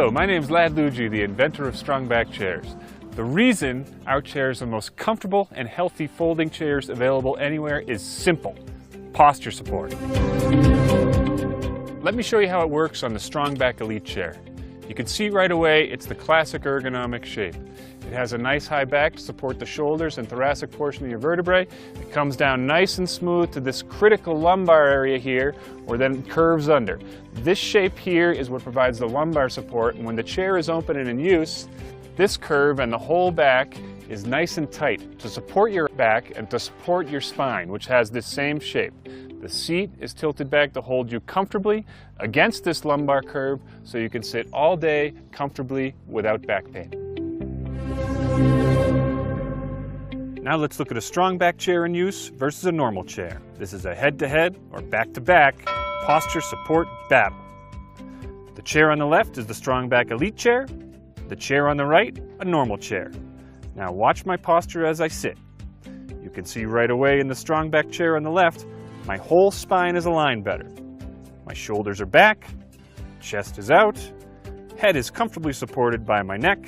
Hello, my name is Lad Luigi, the inventor of Strongback chairs. The reason our chairs are the most comfortable and healthy folding chairs available anywhere is simple: posture support. Let me show you how it works on the Strongback Elite chair. You can see right away it's the classic ergonomic shape. It has a nice high back to support the shoulders and thoracic portion of your vertebrae. It comes down nice and smooth to this critical lumbar area here, or then curves under. This shape here is what provides the lumbar support, and when the chair is open and in use, this curve and the whole back is nice and tight to support your back and to support your spine, which has this same shape. The seat is tilted back to hold you comfortably against this lumbar curve so you can sit all day comfortably without back pain. Now let's look at a Strongback chair in use versus a normal chair. This is a head-to-head or back-to-back posture support battle. The chair on the left is the Strongback Elite chair. The chair on the right, a normal chair. Now watch my posture as I sit. You can see right away in the Strongback chair on the left, my whole spine is aligned better. My shoulders are back, chest is out, head is comfortably supported by my neck,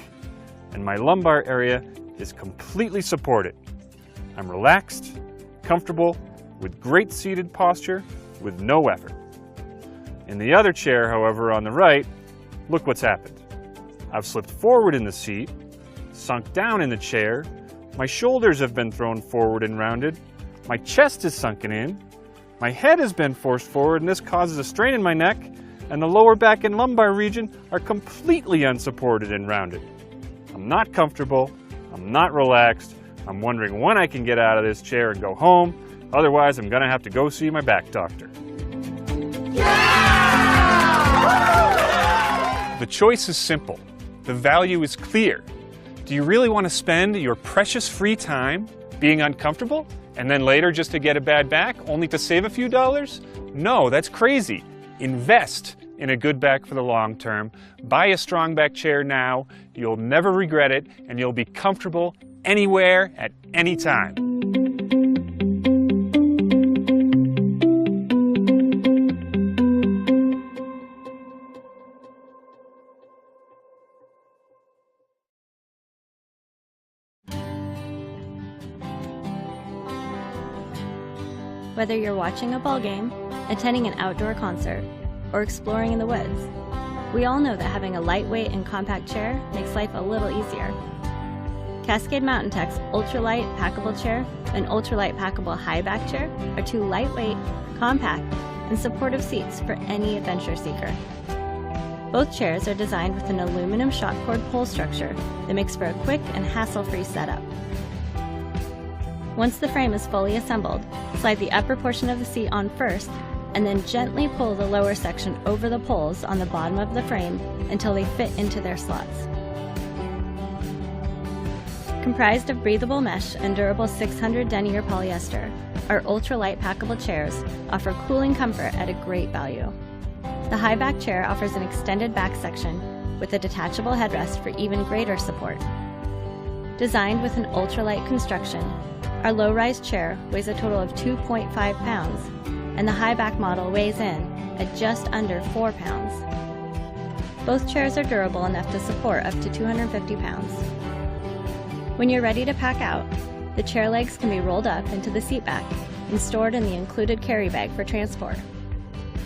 and my lumbar area is completely supported. I'm relaxed, comfortable, with great seated posture, with no effort. In the other chair, however, on the right, look what's happened. I've slipped forward in the seat, sunk down in the chair, my shoulders have been thrown forward and rounded, my chest is sunken in, my head has been forced forward, and this causes a strain in my neck, and the lower back and lumbar region are completely unsupported and rounded. I'm not comfortable, I'm not relaxed, I'm wondering when I can get out of this chair and go home, otherwise I'm gonna have to go see my back doctor. Yeah! The choice is simple. The value is clear. Do you really want to spend your precious free time being uncomfortable and then later just to get a bad back only to save a few dollars? No, that's crazy. Invest in a good back for the long term. Buy a Strongback chair now. You'll never regret it, and you'll be comfortable anywhere at any time. Whether you're watching a ball game, attending an outdoor concert, or exploring in the woods, we all know that having a lightweight and compact chair makes life a little easier. Cascade Mountain Tech's ultralight packable chair and ultralight packable high back chair are two lightweight, compact, and supportive seats for any adventure seeker. Both chairs are designed with an aluminum shock cord pole structure that makes for a quick and hassle-free setup. Once the frame is fully assembled, slide the upper portion of the seat on first, and then gently pull the lower section over the poles on the bottom of the frame until they fit into their slots. Comprised of breathable mesh and durable 600 denier polyester, our ultralight packable chairs offer cooling comfort at a great value. The high back chair offers an extended back section with a detachable headrest for even greater support. Designed with an ultralight construction, our low-rise chair weighs a total of 2.5 pounds, and the high back model weighs in at just under 4 pounds. Both chairs are durable enough to support up to 250 pounds. When you're ready to pack out, the chair legs can be rolled up into the seat back and stored in the included carry bag for transport.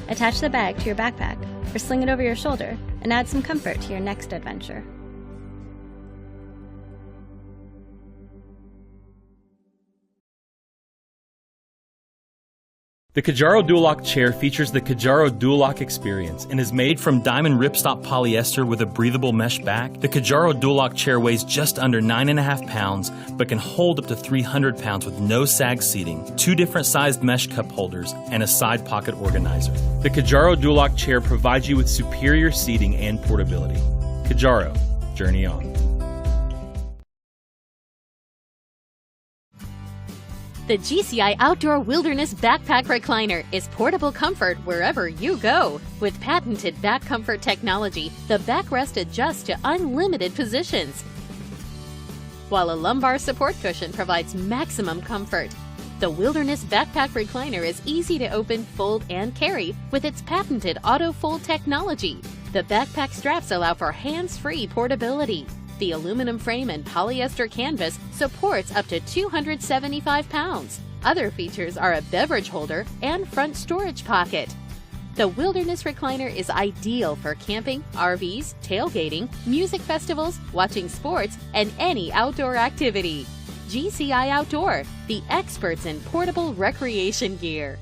Attach the bag to your backpack or sling it over your shoulder and add some comfort to your next adventure. The Kajaro Dual-Lock chair features the Kajaro Dual-Lock experience and is made from diamond ripstop polyester with a breathable mesh back. The Kajaro Dual-Lock chair weighs just under 9.5 pounds, but can hold up to 300 pounds with no sag seating, 2 different sized mesh cup holders, and a side pocket organizer. The Kajaro Dual-Lock chair provides you with superior seating and portability. Kajaro, journey on. The GCI Outdoor Wilderness Backpack Recliner is portable comfort wherever you go. With patented back comfort technology, the backrest adjusts to unlimited positions, while a lumbar support cushion provides maximum comfort. The Wilderness Backpack Recliner is easy to open, fold, and carry with its patented auto-fold technology. The backpack straps allow for hands-free portability. The aluminum frame and polyester canvas supports up to 275 pounds. Other features are a beverage holder and front storage pocket. The Wilderness Recliner is ideal for camping, RVs, tailgating, music festivals, watching sports, and any outdoor activity. GCI Outdoor, the experts in portable recreation gear.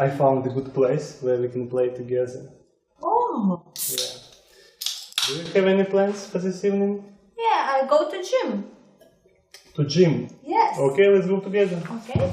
I found a good place where we can play together. Oh. Yeah. Do you have any plans for this evening? Yeah, I go to gym. To gym? Yes. Okay, let's go together. Okay.